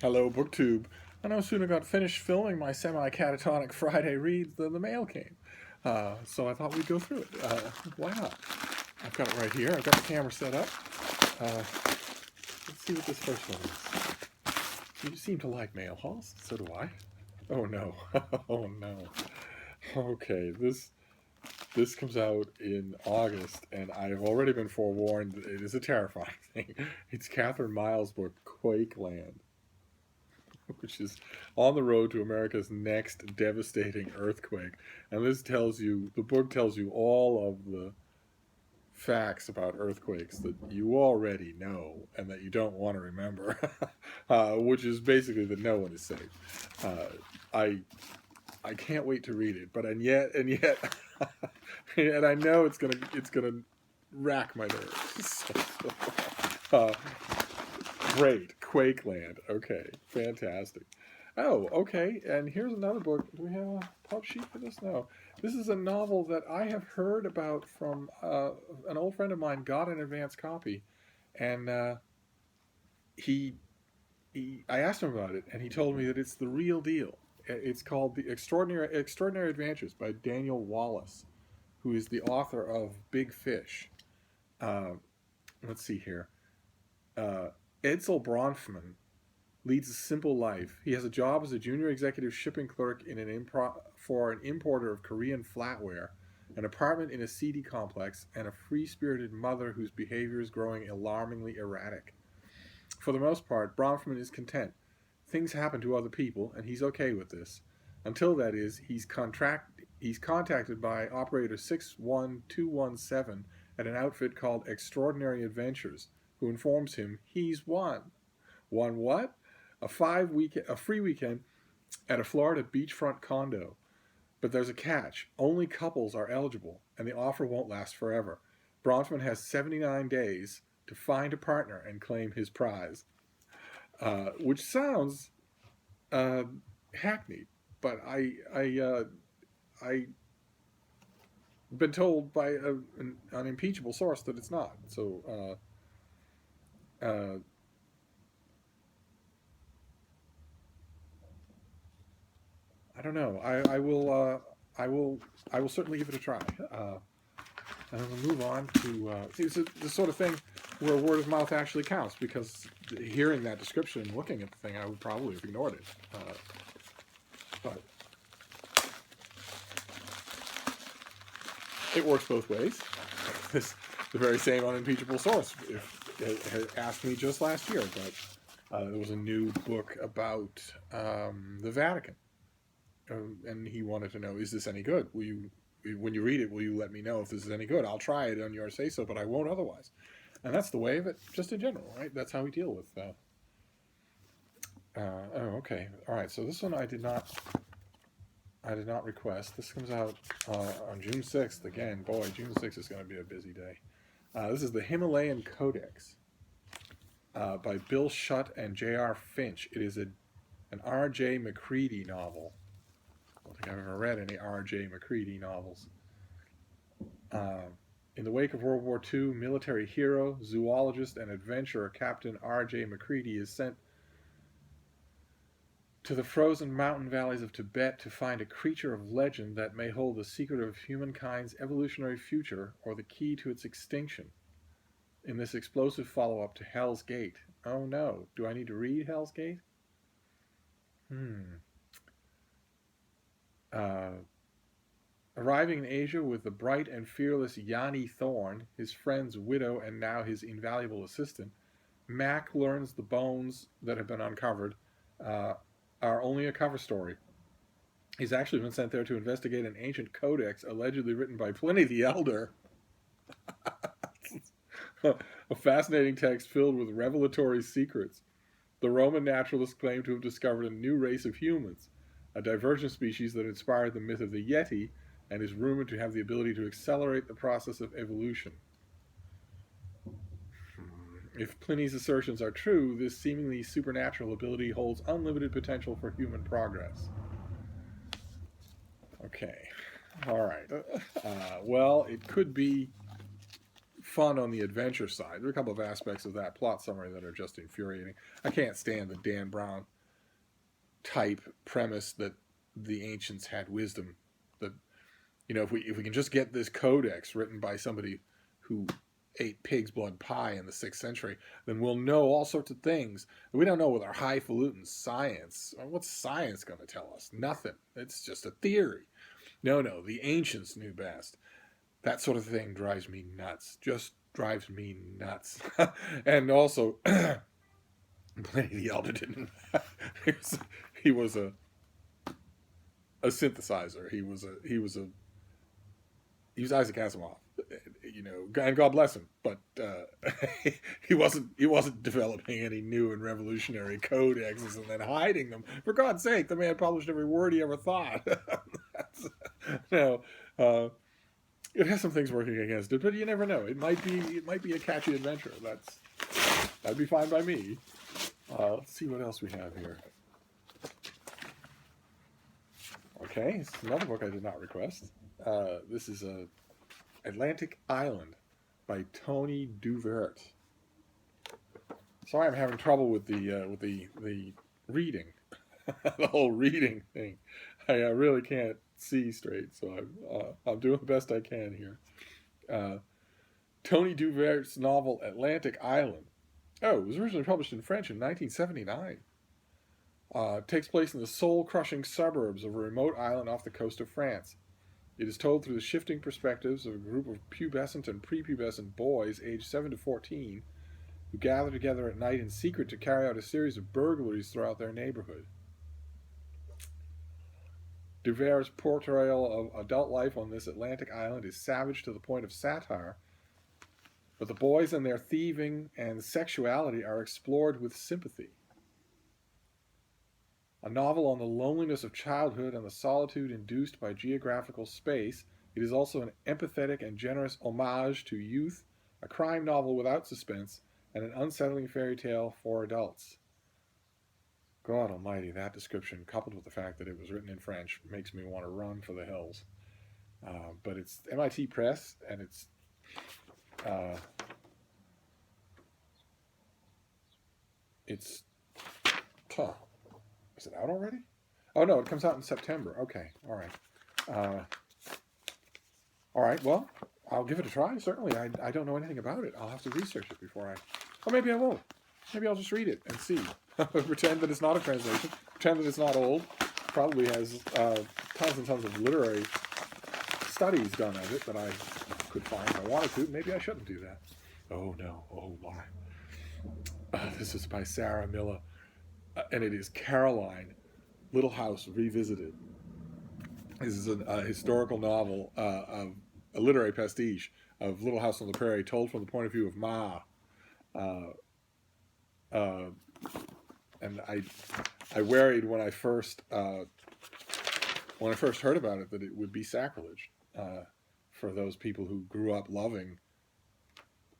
Hello, BookTube. I no sooner got finished filming my semi-catatonic Friday reads than the mail came. So I thought we'd go through it. Why not? I've got it right here. I've got the camera set up. Let's see what this first one is. You seem to like mail hauls. So do I. Oh no. Oh no. Okay, this comes out in August, and I've already been forewarned that it is a terrifying thing. It's Catherine Miles' book, Quakeland, which is on the road to America's next devastating earthquake. And the book tells you all of the facts about earthquakes that you already know and that you don't want to remember, which is basically that no one is safe. I I can't wait to read it, but and yet, and I know it's gonna rack my nerves. uh, Great, Quakeland. Okay, fantastic. Oh, okay. And here's another book. Do we have a pub sheet for this? No. This is a novel that I have heard about from an old friend of mine. Got an advance copy, and he I asked him about it, and he told me that it's the real deal. It's called The Extraordinary Adventures by Daniel Wallace, who is the author of Big Fish. Uh, let's see here. Uh, Edsel Bronfman leads a simple life. He has a job as a junior executive shipping clerk for an importer of Korean flatware, an apartment in a seedy complex, and a free-spirited mother whose behavior is growing alarmingly erratic. For the most part, Bronfman is content. Things happen to other people, and he's okay with this. Until that is, he's contacted by operator 61217 at an outfit called Extraordinary Adventures, who informs him he's won. Won what? A free weekend at a Florida beachfront condo. But there's a catch. Only couples are eligible, and the offer won't last forever. Bronfman has 79 days to find a partner and claim his prize, which sounds uh, hackneyed, but I been told by an impeachable source that it's not. So I don't know. I will certainly give it a try. And we'll move on to it's the sort of thing where word of mouth actually counts, because hearing that description and looking at the thing, I would probably have ignored it. But it works both ways. This the very same unimpeachable source had asked me just last year, but there was a new book about the Vatican, and he wanted to know, is this any good? Will you, when you read it, will you let me know if this is any good? I'll try it on your say so, but I won't otherwise. And that's the way of it, just in general, right? That's how we deal with. Oh, okay, all right. So this one I did not request. This comes out on June 6th. Again, boy, June 6th is going to be a busy day. This is the Himalayan Codex by Bill Shutt and J.R. Finch. It is an R.J. Macready novel. I don't think I've ever read any R.J. Macready novels. In the wake of World War II, military hero, zoologist, and adventurer Captain R.J. Macready is sent to the frozen mountain valleys of Tibet to find a creature of legend that may hold the secret of humankind's evolutionary future or the key to its extinction. In this explosive follow-up to Hell's Gate. Oh no, do I need to read Hell's Gate? Arriving in Asia with the bright and fearless Yanni Thorne, his friend's widow and now his invaluable assistant, Mac learns the bones that have been uncovered are only a cover story. He's actually been sent there to investigate an ancient codex allegedly written by Pliny the Elder. A fascinating text filled with revelatory secrets. The Roman naturalists claim to have discovered a new race of humans, a divergent species that inspired the myth of the Yeti and is rumored to have the ability to accelerate the process of evolution. If Pliny's assertions are true, this seemingly supernatural ability holds unlimited potential for human progress. Okay. All right. Well, it could be fun on the adventure side. There are a couple of aspects of that plot summary that are just infuriating. I can't stand the Dan Brown type premise that the ancients had wisdom. That, you know, if we can just get this codex written by somebody who ate pig's blood pie in the 6th century, then we'll know all sorts of things that we don't know with our highfalutin science. What's science going to tell us? Nothing. It's just a theory. No, the ancients knew best. That sort of thing drives me nuts. Just drives me nuts. And also, Pliny the Elder didn't. he was a synthesizer. He was Isaac Asimov, you know, and God bless him, but he wasn't developing any new and revolutionary codexes and then hiding them. For God's sake, the man published every word he ever thought. It has some things working against it, but you never know. It might be a catchy adventure. That'd be fine by me. Let's see what else we have here. Okay, it's another book I did not request. This is Atlantic Island by Tony Duvert. Sorry, I'm having trouble with the reading, the whole reading thing. I really can't see straight, so I'm doing the best I can here. Tony Duvert's novel Atlantic Island. Oh, it was originally published in French in 1979. Takes place in the soul-crushing suburbs of a remote island off the coast of France. It is told through the shifting perspectives of a group of pubescent and prepubescent boys aged 7 to 14 who gather together at night in secret to carry out a series of burglaries throughout their neighborhood. Duvert's portrayal of adult life on this Atlantic island is savage to the point of satire, but the boys and their thieving and sexuality are explored with sympathy. A novel on the loneliness of childhood and the solitude induced by geographical space, it is also an empathetic and generous homage to youth, a crime novel without suspense, and an unsettling fairy tale for adults. God almighty, that description, coupled with the fact that it was written in French, makes me want to run for the hills. But it's MIT Press, and it's is it out already? Oh no, it comes out in September. Okay, all right. All right, well, I'll give it a try, certainly. I don't know anything about it. I'll have to research it before or maybe I won't. Maybe I'll just read it and see. Pretend that it's not a translation. Pretend that it's not old. Probably has tons and tons of literary studies done of it that I could find if I wanted to. Maybe I shouldn't do that. Oh no, oh my. This is by Sarah Miller. And it is Caroline, Little House Revisited. This is a historical novel, of a literary pastiche of Little House on the Prairie, told from the point of view of Ma. And I worried when I first heard about it that it would be sacrilege for those people who grew up loving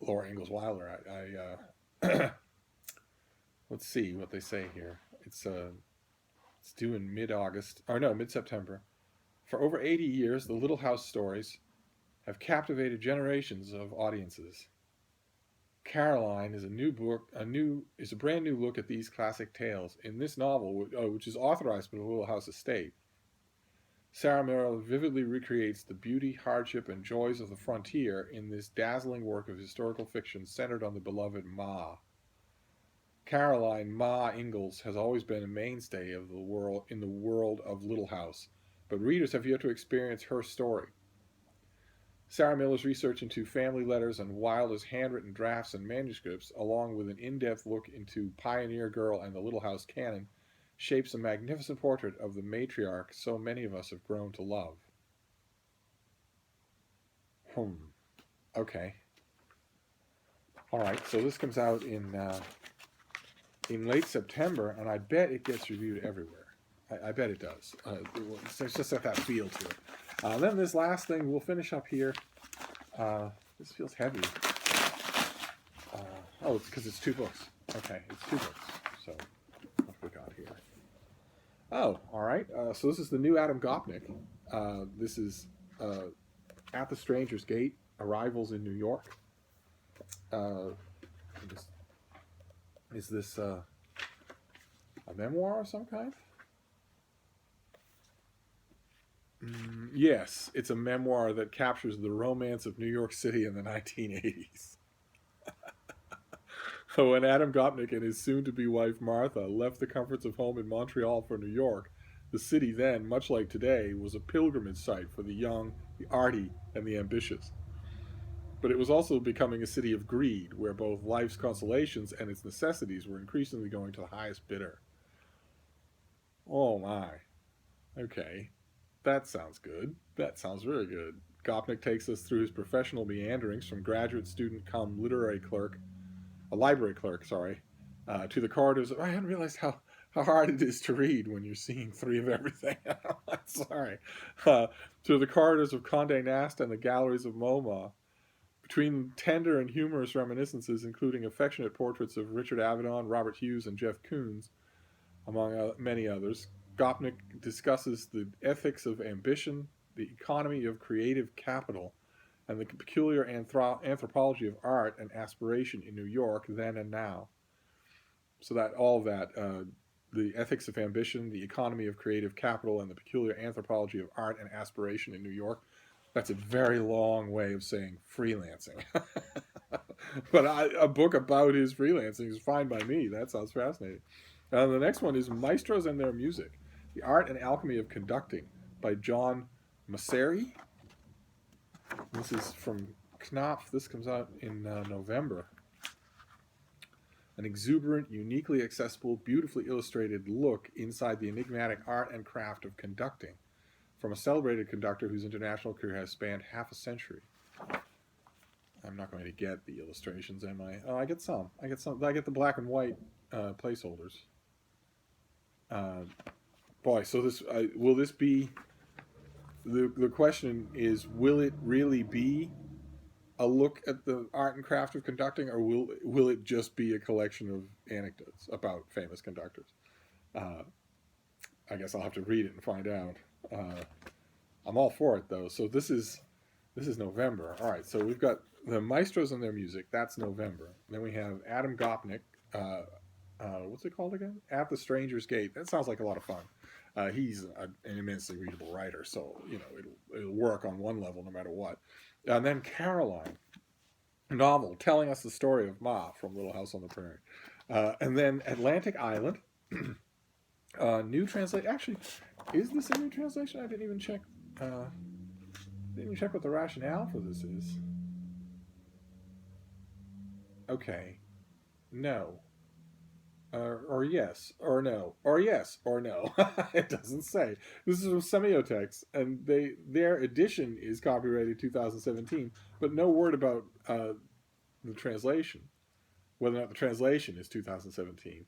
Laura Ingalls Wilder. Let's see what they say here. It's due in mid-September. For over 80 years, the Little House stories have captivated generations of audiences. Caroline is a brand new look at these classic tales. In this novel, which is authorized by the Little House estate, Sarah Miller vividly recreates the beauty, hardship, and joys of the frontier in this dazzling work of historical fiction centered on the beloved Ma. Caroline Ma Ingalls has always been a mainstay of the world of Little House, but readers have yet to experience her story. Sarah Miller's research into family letters and Wilder's handwritten drafts and manuscripts, along with an in-depth look into Pioneer Girl and the Little House canon, shapes a magnificent portrait of the matriarch so many of us have grown to love. Okay. All right, so this comes out in late September, and I bet it gets reviewed everywhere. I bet it does. It's just got that feel to it. Then this last thing, we'll finish up here. This feels heavy. It's because it's 2 books. Okay, it's 2 books. So, what have we got here? Oh, all right. So this is the new Adam Gopnik. This is At the Stranger's Gate, Arrivals in New York. is this a memoir of some kind? Yes, it's a memoir that captures the romance of New York City in the 1980s. When Adam Gopnik and his soon-to-be wife Martha left the comforts of home in Montreal for New York, the city then, much like today, was a pilgrimage site for the young, the arty, and the ambitious. But it was also becoming a city of greed, where both life's consolations and its necessities were increasingly going to the highest bidder. Oh my. Okay. That sounds good. That sounds very good. Gopnik takes us through his professional meanderings from graduate student come literary clerk, a library clerk, sorry, to the corridors. I hadn't realized how hard it is to read when you're seeing three of everything. Sorry. To the corridors of Condé Nast and the galleries of MoMA, between tender and humorous reminiscences, including affectionate portraits of Richard Avedon, Robert Hughes, and Jeff Koons, among many others, Gopnik discusses the ethics of ambition, the economy of creative capital, and the peculiar anthropology of art and aspiration in New York then and now. So that all that, the ethics of ambition, the economy of creative capital, and the peculiar anthropology of art and aspiration in New York, that's a very long way of saying freelancing. But a book about his freelancing is fine by me. That sounds fascinating. The next one is Maestros and Their Music, The Art and Alchemy of Conducting by John Masseri. This is from Knopf. This comes out in November. An exuberant, uniquely accessible, beautifully illustrated look inside the enigmatic art and craft of conducting from a celebrated conductor whose international career has spanned half a century. I'm not going to get the illustrations, am I? Oh, I get some. I get the black and white placeholders. Boy, so this will this be? The question is, will it really be a look at the art and craft of conducting, or will it just be a collection of anecdotes about famous conductors? I guess I'll have to read it and find out. I'm all for it though. So this is November. All right. So we've got the Maestros and Their Music. That's November. Then we have Adam Gopnik. What's it called again? At the Stranger's Gate. That sounds like a lot of fun. He's an immensely readable writer, so it'll work on one level no matter what. And then Caroline, a novel telling us the story of Ma from Little House on the Prairie. And then Atlantic Island, new translation. Actually, is this a new translation? I didn't even check. Didn't even check what the rationale for this is. Okay, no. Or yes, or no, or yes, or no. It doesn't say. This is from Semiotext, and their edition is copyrighted 2017, but no word about the translation, whether or not the translation is 2017.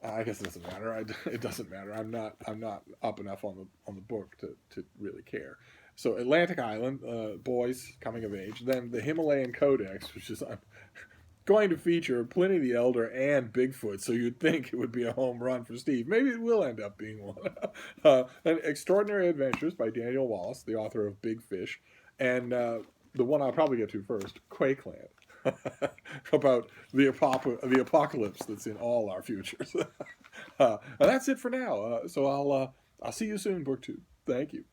I guess it doesn't matter. It doesn't matter. I'm not up enough on the book to really care. So Atlantic Island, boys coming of age. Then the Himalayan Codex, which is going to feature Pliny the Elder and Bigfoot, so you'd think it would be a home run for Steve. Maybe it will end up being one. And Extraordinary Adventures by Daniel Wallace, the author of Big Fish, and the one I'll probably get to first, Quakeland, about the apocalypse that's in all our futures. And that's it for now. So I'll see you soon, BookTube. Thank you.